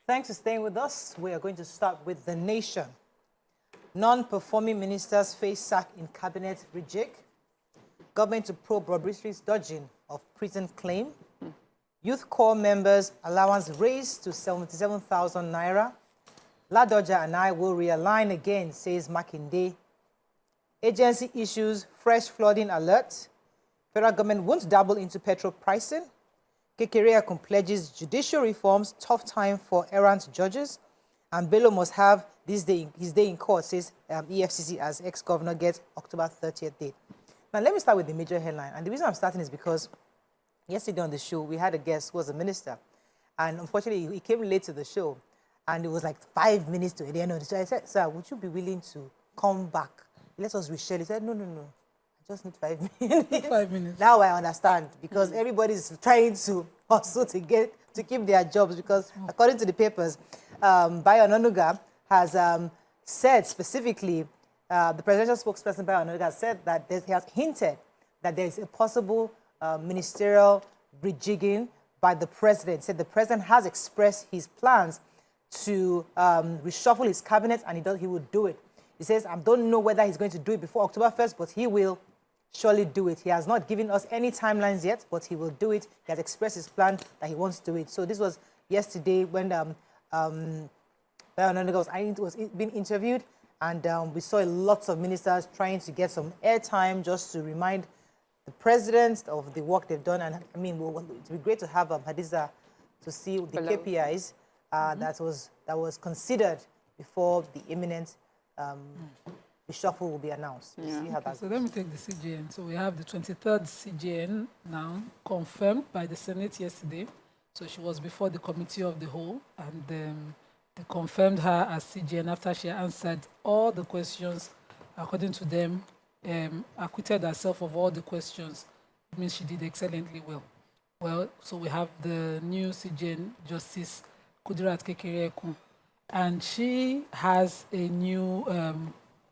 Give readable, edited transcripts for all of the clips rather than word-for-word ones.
Thanks for staying with us. We are going to start with The Nation. Non-performing ministers face sack in cabinet rejig. Government to probe Bobrisky's dodging of prison claim. Youth Corps members' allowance raised to 77,000 naira. Ladoja and I will realign again, says Makinde. Agency issues fresh flooding alert. Federal government won't dabble into petrol pricing. Kekereakun pledges judicial reforms, tough time for errant judges. And Bello must have his day in court, says EFCC, as ex-governor gets October 30th date. Now, let me start with the major headline. And the reason I'm starting is because yesterday on the show, we had a guest who was a minister. And unfortunately, he came late to the show. And it was like 5 minutes to the end of the show. I said, sir, would you be willing to come back? Let us reshare. He said, no. I just need 5 minutes. 5 minutes. Now I understand, because everybody's trying to also to keep their jobs, because according to the papers, Bayo Onanuga has said specifically, the presidential spokesperson Bayo Onanuga has said that he has hinted that there is a possible ministerial rejigging by the president. Said the president has expressed his plans to reshuffle his cabinet, and he would do it. He says, I don't know whether he's going to do it before October 1st, but he will surely do it. He has not given us any timelines yet, but he will do it. He has expressed his plan that he wants to do it. So this was yesterday when Bayo Onanuga was being interviewed, and we saw lots of ministers trying to get some airtime just to remind the president of the work they've done. And I mean, it would be great to have Hadiza to see the KPIs that was considered before the imminent reshuffle will be announced. See how that so let me take the CJN. So we have the 23rd CJN now confirmed by the Senate yesterday. So she was before the Committee of the Whole, and they confirmed her as CJN after she answered all the questions. According to them, acquitted herself of all the questions. It means she did excellently well. Well, so we have the new CJN, Justice Kudirat Kekereakun, and she has a new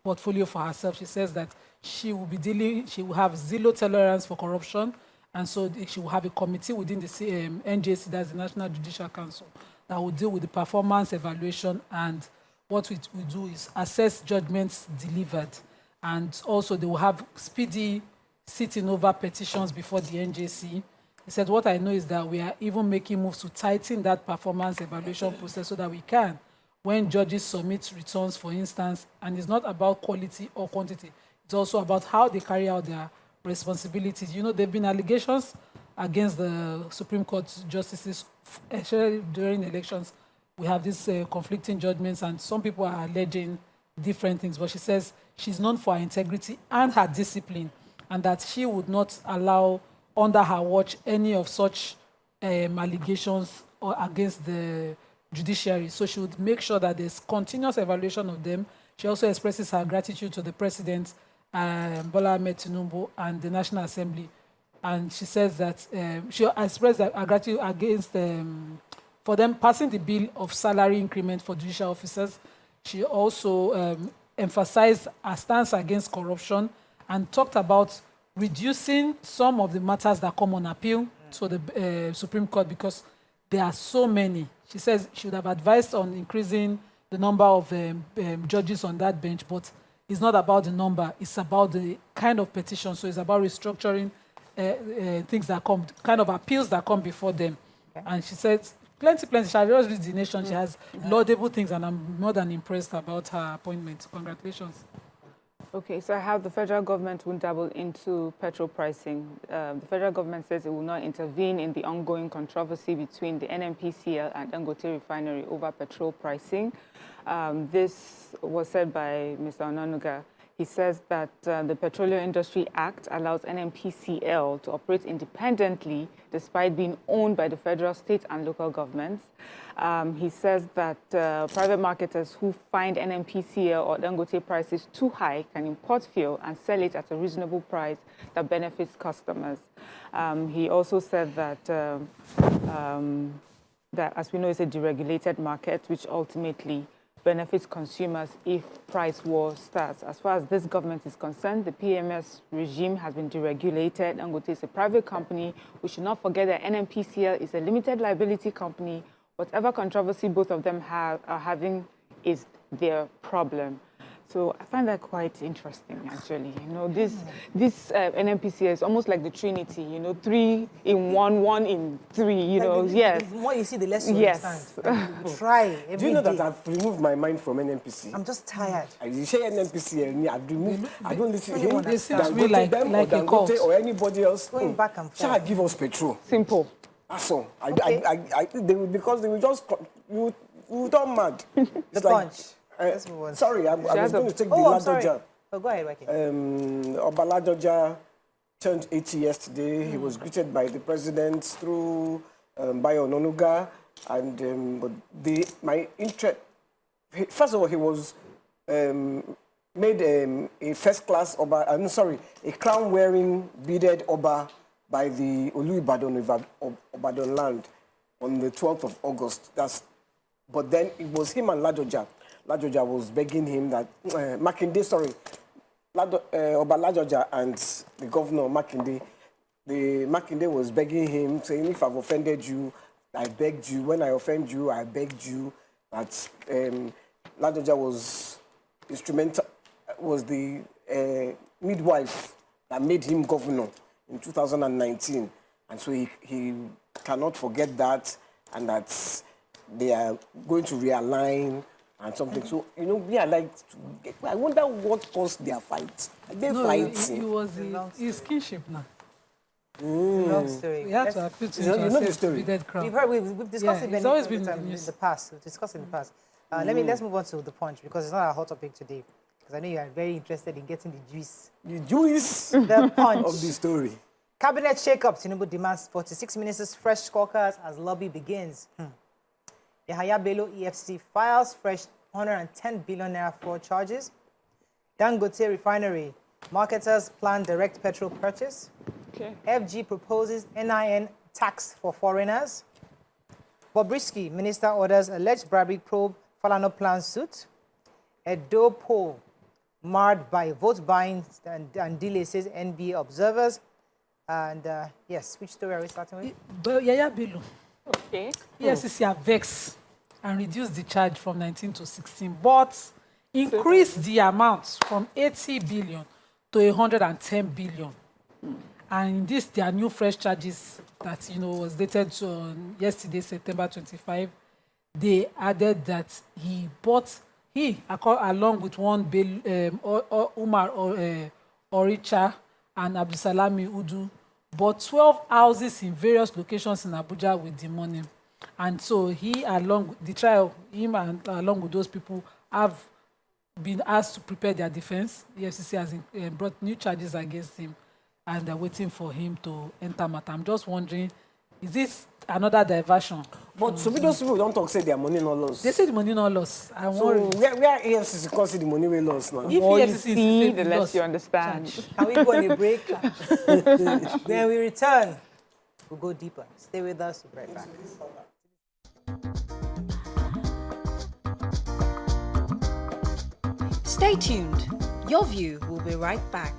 portfolio for herself. She says that she will have zero tolerance for corruption, and so she will have a committee within the NJC, that's the National Judicial Council, that will deal with the performance evaluation, and what we do is assess judgments delivered. And also they will have speedy sitting over petitions before the NJC. He said, what I know is that we are even making moves to tighten that performance evaluation process so that we can, when judges submit returns, for instance, and it's not about quality or quantity, it's also about how they carry out their responsibilities. You know, there have been allegations against the Supreme Court justices, especially during elections. We have these conflicting judgments, and some people are alleging different things, but she says she's known for her integrity and her discipline, and that she would not allow under her watch any of such allegations or against the judiciary. So she would make sure that there's continuous evaluation of them. She also expresses her gratitude to the President, Bola Tinubu, and the National Assembly. And she says that she expressed her gratitude against for them passing the bill of salary increment for judicial officers. She also emphasized her stance against corruption and talked about reducing some of the matters that come on appeal to the Supreme Court, because there are so many. She says she would have advised on increasing the number of judges on that bench, but it's not about the number, it's about the kind of petition. So it's about restructuring things that come, kind of appeals that come before them. Okay. And she said, plenty. She has just read The Nation. She has laudable things, and I'm more than impressed about her appointment. Congratulations. Okay, so I have the federal government won't dabble into petrol pricing. The federal government says it will not intervene in the ongoing controversy between the NNPCL and Dangote refinery over petrol pricing. This was said by Mr. Onanuga. He says that the Petroleum Industry Act allows NNPCL to operate independently despite being owned by the federal, state, and local governments. He says that private marketers who find NNPCL or Dangote prices too high can import fuel and sell it at a reasonable price that benefits customers. He also said that, that, as we know, it's a deregulated market, which ultimately benefits consumers if price war starts. As far as this government is concerned, the PMS regime has been deregulated. Dangote is a private company. We should not forget that NNPCL is a limited liability company whatever controversy both of them are having is their problem. So I find that quite interesting, actually. You know, this NNPC is almost like the Trinity. You know, 3 in 1, 1 in 3. You know, yes. The more you see, the less you Yes. understand. You try every Do you know day. that I've removed my mind from NNPC? I'm just tired. You say NNPC and me, I've removed. I don't listen to him. They seem to me Dangote like them a or cult. Dangote or anybody else. Going back and Shall forth. give us petrol? Simple. That's all. Okay. Because they will just you turn mad. The punch. Let's move on. Sorry, I was going to take the I'm sorry. Ladoja. Oh, go ahead, Waki. Oba Ladoja turned 80 yesterday. He was greeted by the president through Bayo Ononuga, and but my interest. First of all, he was made a first-class Oba. A crown-wearing beaded Oba by the Olu-Ibadan of Ibadan land on the 12th of August. But then it was him and Ladoja. Ladoja was begging him that Oba Ladoja and the governor Makinde was begging him, saying, if I've offended you, I begged you. When I offend you, I begged you. That Ladoja was instrumental, was the midwife that made him governor in 2019, and so he cannot forget that, and that they are going to realign and something. So, you know, we are like, I wonder what caused their fight. Are they fighting? It was his kinship now. Long story. We have to appeal to You know the story? beaded crown. We've discussed it it's always been in in the past. We've discussed it in the past. Let's move on to the punch, because it's not a hot topic today. Because I know you are very interested in getting the juice. The juice The punch of the story. Cabinet shake-up. Tinubu demands 46 ministers fresh scorecards as lobby begins. Yahaya Bello EFCC files fresh 110 billion naira fraud charges. Dangote refinery marketers plan direct petrol purchase. Okay. FG proposes NIN tax for foreigners. Bobrisky minister orders alleged bribery probe Falana plan suit. Edo poll marred by vote buying and delay, says NBA observers. And yes, which story are we starting with? Yahaya Bello. Okay. EFCC are vexed and reduced the charge from 19 to 16, but increased the amount from 80 billion to 110 billion. And this, there are new fresh charges that, you know, was dated to yesterday, September 25. They added that along with one Umar Oricha and Abdusalami Udu, bought 12 houses in various locations in Abuja with the money. And so he, along with the trial, him and along with those people have been asked to prepare their defense. The FCC has brought new charges against him, and they're waiting for him to enter matter. I'm just wondering, is this another diversion? But so those people don't talk, say their money not lost. They say the money not lost. I'm So worried. where EFCC can see the money we lost now? If More you EFCC see, is the less you understand. charge. Can we go on a break? When we return, we'll go deeper. Stay with us. We'll be right back. Stay tuned. Your View will be right back.